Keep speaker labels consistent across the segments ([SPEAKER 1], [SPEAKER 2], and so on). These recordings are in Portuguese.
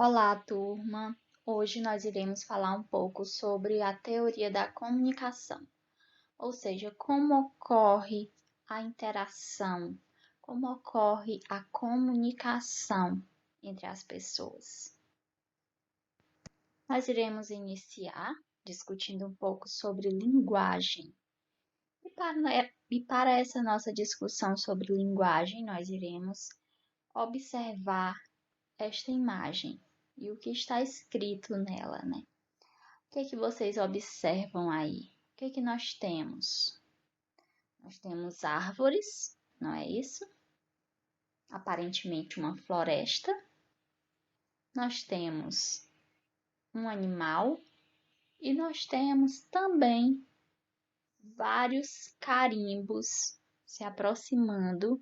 [SPEAKER 1] Olá, turma! Hoje nós iremos falar um pouco sobre a teoria da comunicação, ou seja, como ocorre a interação, como ocorre a comunicação entre as pessoas. Nós iremos iniciar discutindo um pouco sobre linguagem. E para essa nossa discussão sobre linguagem, nós iremos observar esta imagem e o que está escrito nela, né? O que é que vocês observam aí? O que é que nós temos? Nós temos árvores, não é isso? Aparentemente uma floresta. Nós temos um animal e nós temos também vários carimbos se aproximando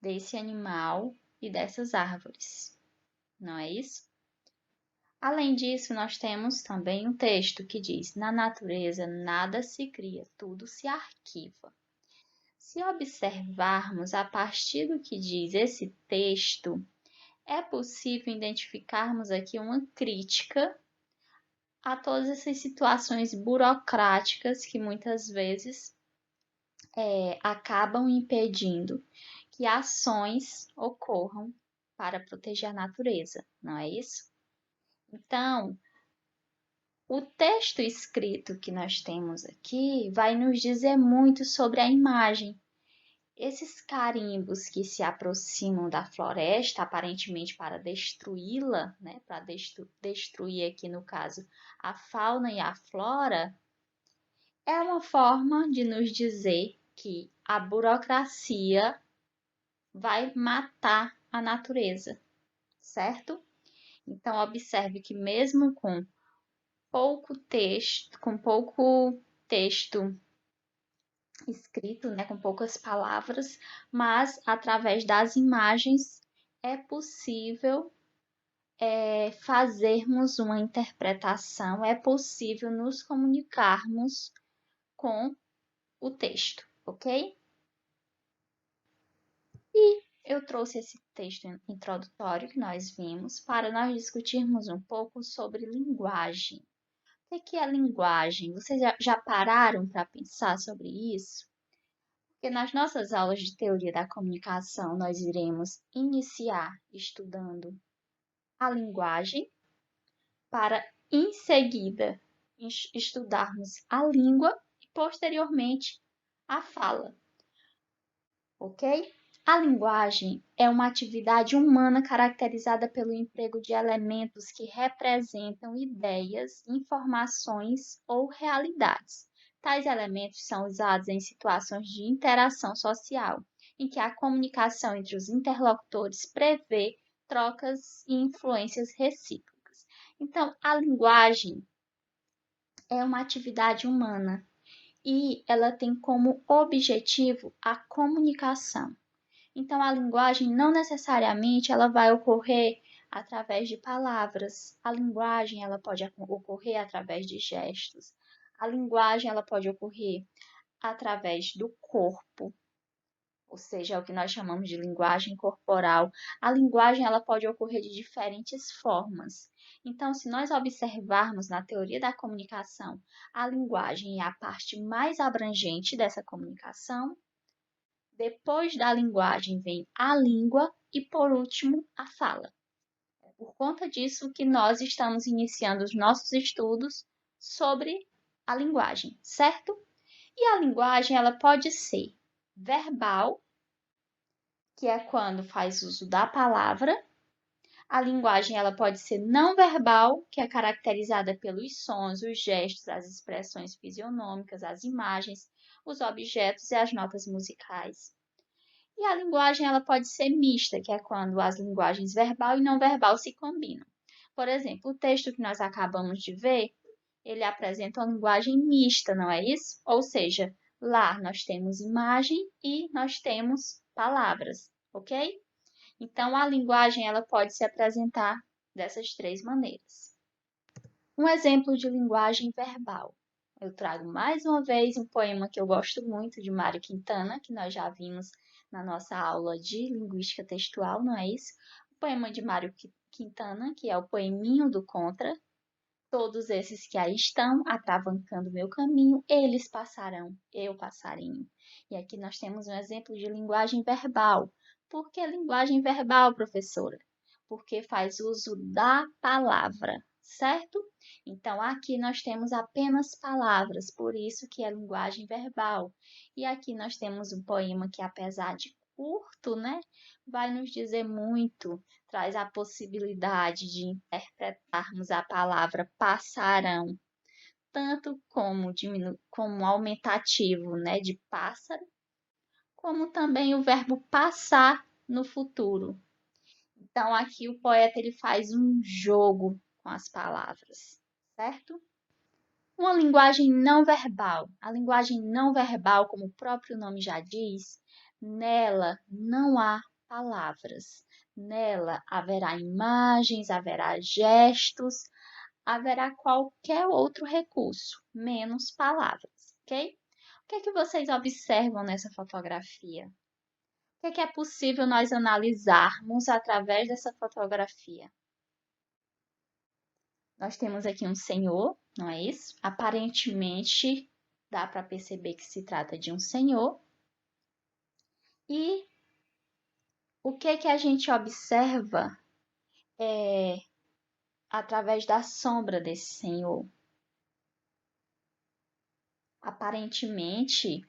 [SPEAKER 1] desse animal e dessas árvores, não é isso? Além disso, nós temos também um texto que diz: na natureza nada se cria, tudo se arquiva. Se observarmos a partir do que diz esse texto, é possível identificarmos aqui uma crítica a todas essas situações burocráticas que muitas vezes acabam impedindo que ações ocorram para proteger a natureza, não é isso? Então, o texto escrito que nós temos aqui vai nos dizer muito sobre a imagem. Esses carimbos que se aproximam da floresta, aparentemente para destruí-la, né? Para destruir aqui no caso a fauna e a flora, é uma forma de nos dizer que a burocracia vai matar a natureza, certo? Então observe que mesmo com pouco texto escrito, né, com poucas palavras, mas através das imagens é possível fazermos uma interpretação, é possível nos comunicarmos com o texto, ok? E eu trouxe esse texto introdutório que nós vimos para nós discutirmos um pouco sobre linguagem. O que é linguagem? Vocês já pararam para pensar sobre isso? Porque nas nossas aulas de teoria da comunicação, nós iremos iniciar estudando a linguagem, para em seguida estudarmos a língua e posteriormente a fala, ok? A linguagem é uma atividade humana caracterizada pelo emprego de elementos que representam ideias, informações ou realidades. Tais elementos são usados em situações de interação social, em que a comunicação entre os interlocutores prevê trocas e influências recíprocas. Então, a linguagem é uma atividade humana e ela tem como objetivo a comunicação. Então, a linguagem não necessariamente ela vai ocorrer através de palavras. A linguagem ela pode ocorrer através de gestos. A linguagem ela pode ocorrer através do corpo, ou seja, é o que nós chamamos de linguagem corporal. A linguagem ela pode ocorrer de diferentes formas. Então, se nós observarmos na teoria da comunicação, a linguagem é a parte mais abrangente dessa comunicação. Depois da linguagem vem a língua e, por último, a fala. É por conta disso que nós estamos iniciando os nossos estudos sobre a linguagem, certo? E a linguagem ela pode ser verbal, que é quando faz uso da palavra. A linguagem ela pode ser não verbal, que é caracterizada pelos sons, os gestos, as expressões fisionômicas, as imagens, os objetos e as notas musicais. E a linguagem ela pode ser mista, que é quando as linguagens verbal e não verbal se combinam. Por exemplo, o texto que nós acabamos de ver, ele apresenta uma linguagem mista, não é isso? Ou seja, lá nós temos imagem e nós temos palavras, ok? Então, a linguagem ela pode se apresentar dessas três maneiras. Um exemplo de linguagem verbal. Eu trago mais uma vez um poema que eu gosto muito, de Mário Quintana, que nós já vimos na nossa aula de linguística textual, não é isso? Poema de Mário Quintana, que é o Poeminho do Contra. Todos esses que aí estão, atravancando meu caminho, eles passarão, eu passarinho. E aqui nós temos um exemplo de linguagem verbal. Por que linguagem verbal, professora? Porque faz uso da palavra, certo? Então, aqui nós temos apenas palavras, por isso que é linguagem verbal. E aqui nós temos um poema que, apesar de curto, né, vai nos dizer muito, traz a possibilidade de interpretarmos a palavra passarão, tanto como, como aumentativo, né, de pássaro, como também o verbo passar no futuro. Então, aqui o poeta ele faz um jogo com as palavras, certo? Uma linguagem não verbal. A linguagem não verbal, como o próprio nome já diz, nela não há palavras. Nela haverá imagens, haverá gestos, haverá qualquer outro recurso, menos palavras, ok? O que é que vocês observam nessa fotografia? O que é possível nós analisarmos através dessa fotografia? Nós temos aqui um senhor, não é isso? Aparentemente, dá para perceber que se trata de um senhor. E o que a gente observa através da sombra desse senhor? Aparentemente,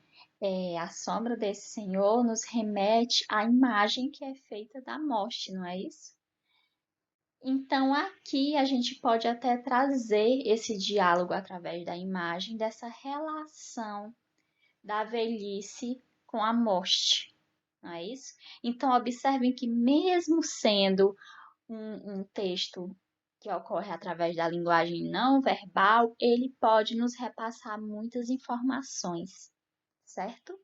[SPEAKER 1] a sombra desse senhor nos remete à imagem que é feita da morte, não é isso? Então, aqui a gente pode até trazer esse diálogo através da imagem, dessa relação da velhice com a morte, não é isso? Então, observem que, mesmo sendo um texto que ocorre através da linguagem não verbal, ele pode nos repassar muitas informações, certo?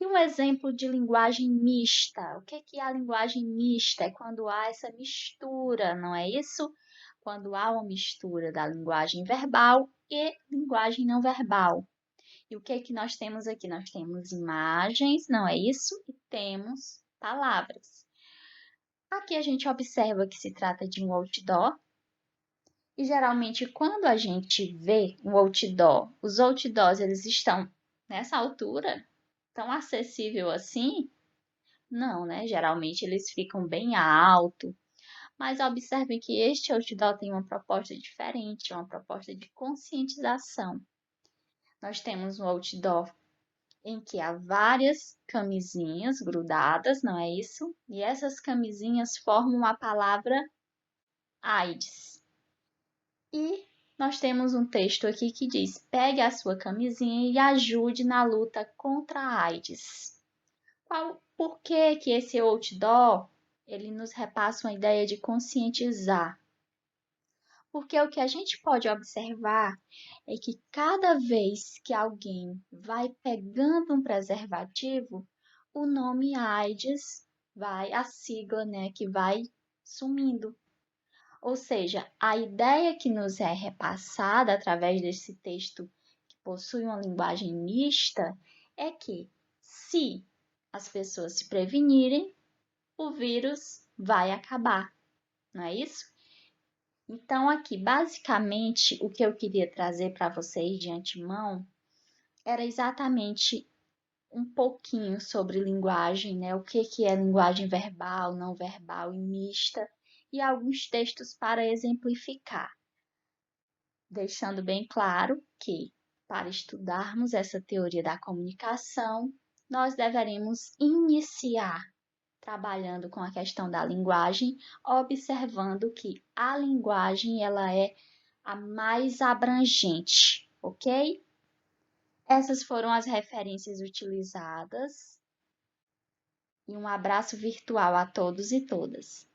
[SPEAKER 1] E um exemplo de linguagem mista. O que é a linguagem mista? É quando há essa mistura, não é isso? Quando há uma mistura da linguagem verbal e linguagem não verbal. E o que nós temos aqui? Nós temos imagens, não é isso? E temos palavras. Aqui a gente observa que se trata de um outdoor. E geralmente quando a gente vê um outdoor, os outdoors eles estão nessa altura, tão acessível assim? Não, né? Geralmente eles ficam bem alto. Mas observem que este outdoor tem uma proposta diferente, uma proposta de conscientização. Nós temos um outdoor em que há várias camisinhas grudadas, não é isso? E essas camisinhas formam a palavra AIDS. E nós temos um texto aqui que diz: pegue a sua camisinha e ajude na luta contra a AIDS. Por que esse outdoor ele nos repassa uma ideia de conscientizar? Porque o que a gente pode observar é que cada vez que alguém vai pegando um preservativo, o nome AIDS vai, a sigla, né, que vai sumindo. Ou seja, a ideia que nos é repassada através desse texto que possui uma linguagem mista é que, se as pessoas se prevenirem, o vírus vai acabar, não é isso? Então, aqui, basicamente, o que eu queria trazer para vocês de antemão era exatamente um pouquinho sobre linguagem, né? O que é linguagem verbal, não verbal e mista, e alguns textos para exemplificar, deixando bem claro que, para estudarmos essa teoria da comunicação, nós deveremos iniciar trabalhando com a questão da linguagem, observando que a linguagem ela é a mais abrangente, ok? Essas foram as referências utilizadas e um abraço virtual a todos e todas.